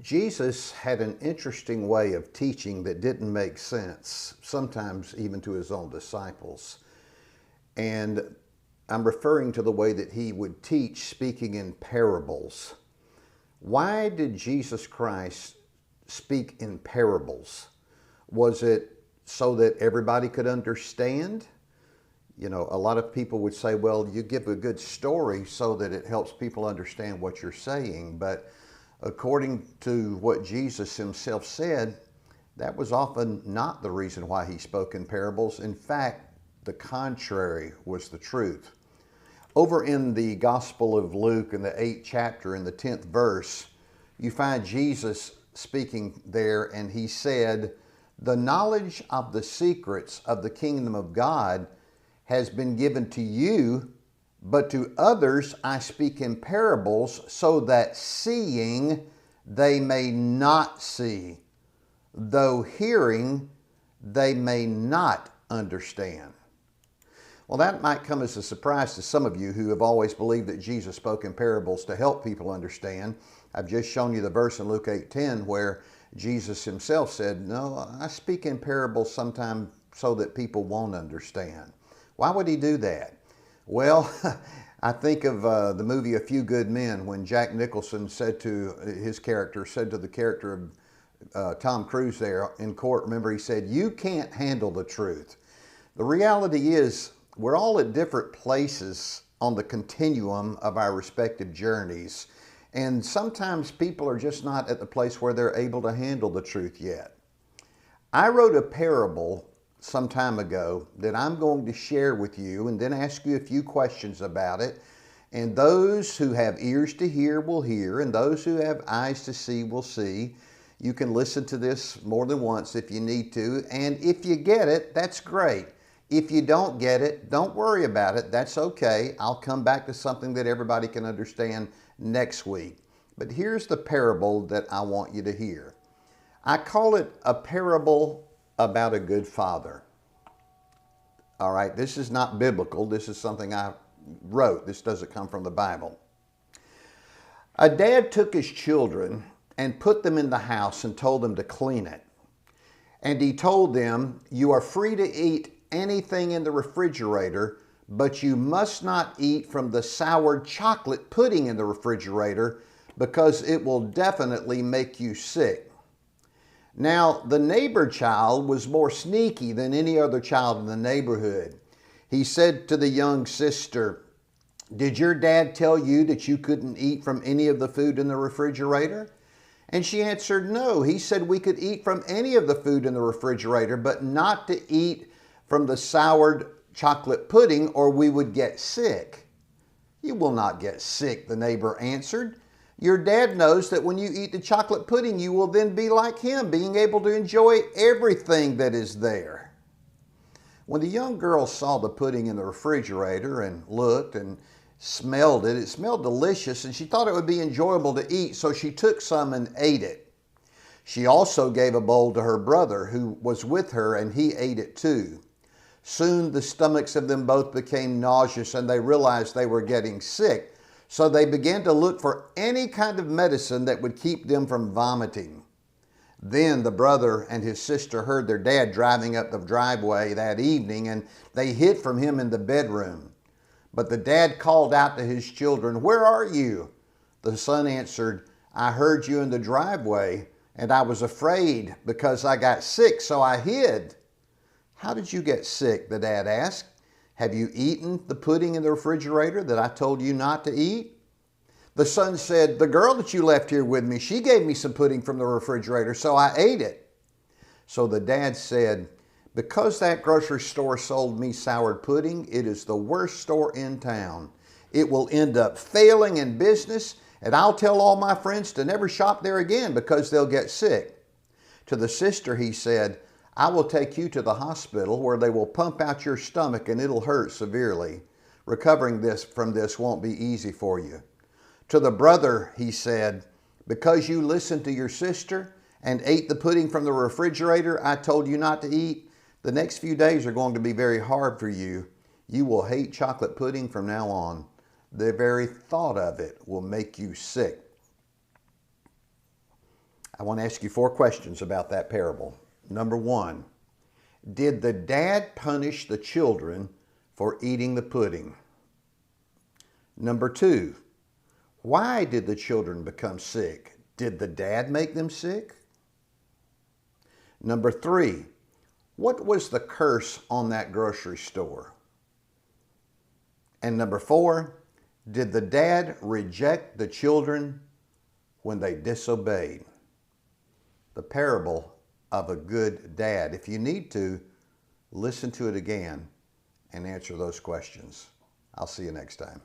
Jesus had an interesting way of teaching that didn't make sense, sometimes even to his own disciples. And I'm referring to the way that he would teach, speaking in parables. Why did Jesus Christ speak in parables? Was it so that everybody could understand? You know, a lot of people would say, well, you give a good story so that it helps people understand what you're saying. But according to what Jesus himself said, that was often not the reason why he spoke in parables. In fact, the contrary was the truth. Over in the Gospel of Luke, in the 8th chapter, in the 10th verse, you find Jesus speaking there, and he said, "The knowledge of the secrets of the kingdom of God has been given to you, but to others I speak in parables, so that seeing they may not see, though hearing they may not understand." Well, that might come as a surprise to some of you who have always believed that Jesus spoke in parables to help people understand. I've just shown you the verse in Luke 8:10 where Jesus himself said, "No, I speak in parables sometimes so that people won't understand." Why would he do that? Well, I think of the movie A Few Good Men, when Jack Nicholson said to the character of Tom Cruise there in court, remember, he said, "You can't handle the truth." The reality is, we're all at different places on the continuum of our respective journeys. And sometimes people are just not at the place where they're able to handle the truth yet. I wrote a parable some time ago that I'm going to share with you and then ask you a few questions about it. And those who have ears to hear will hear, and those who have eyes to see will see. You can listen to this more than once if you need to. And if you get it, that's great. If you don't get it, don't worry about it. That's okay. I'll come back to something that everybody can understand next week. But here's the parable that I want you to hear. I call it a parable about a good father. All right, this is not biblical. This is something I wrote. This doesn't come from the Bible. A dad took his children and put them in the house and told them to clean it. And he told them, "You are free to eat anything in the refrigerator, but you must not eat from the soured chocolate pudding in the refrigerator because it will definitely make you sick." Now, the neighbor child was more sneaky than any other child in the neighborhood. He said to the young sister, "Did your dad tell you that you couldn't eat from any of the food in the refrigerator?" And she answered, "No, he said we could eat from any of the food in the refrigerator, but not to eat from the soured chocolate pudding or we would get sick." "You will not get sick," the neighbor answered. "Your dad knows that when you eat the chocolate pudding, you will then be like him, being able to enjoy everything that is there." When the young girl saw the pudding in the refrigerator and looked and smelled it, it smelled delicious and she thought it would be enjoyable to eat, so she took some and ate it. She also gave a bowl to her brother who was with her, and he ate it too. Soon the stomachs of them both became nauseous and they realized they were getting sick. So they began to look for any kind of medicine that would keep them from vomiting. Then the brother and his sister heard their dad driving up the driveway that evening, and they hid from him in the bedroom. But the dad called out to his children, "Where are you?" The son answered, "I heard you in the driveway, and I was afraid because I got sick, so I hid." "How did you get sick?" the dad asked. "Have you eaten the pudding in the refrigerator that I told you not to eat?" The son said, "The girl that you left here with me, she gave me some pudding from the refrigerator, so I ate it." So the dad said, "Because that grocery store sold me soured pudding, it is the worst store in town. It will end up failing in business, and I'll tell all my friends to never shop there again because they'll get sick." To the sister he said, "I will take you to the hospital where they will pump out your stomach and it'll hurt severely. Recovering from this won't be easy for you." To the brother he said, "Because you listened to your sister and ate the pudding from the refrigerator I told you not to eat, the next few days are going to be very hard for you. You will hate chocolate pudding from now on. The very thought of it will make you sick." I want to ask you 4 questions about that parable. Number 1, did the dad punish the children for eating the pudding? Number 2, why did the children become sick? Did the dad make them sick? Number 3, what was the curse on that grocery store? And number 4, did the dad reject the children when they disobeyed? The parable of a good dad. If you need to, listen to it again and answer those questions. I'll see you next time.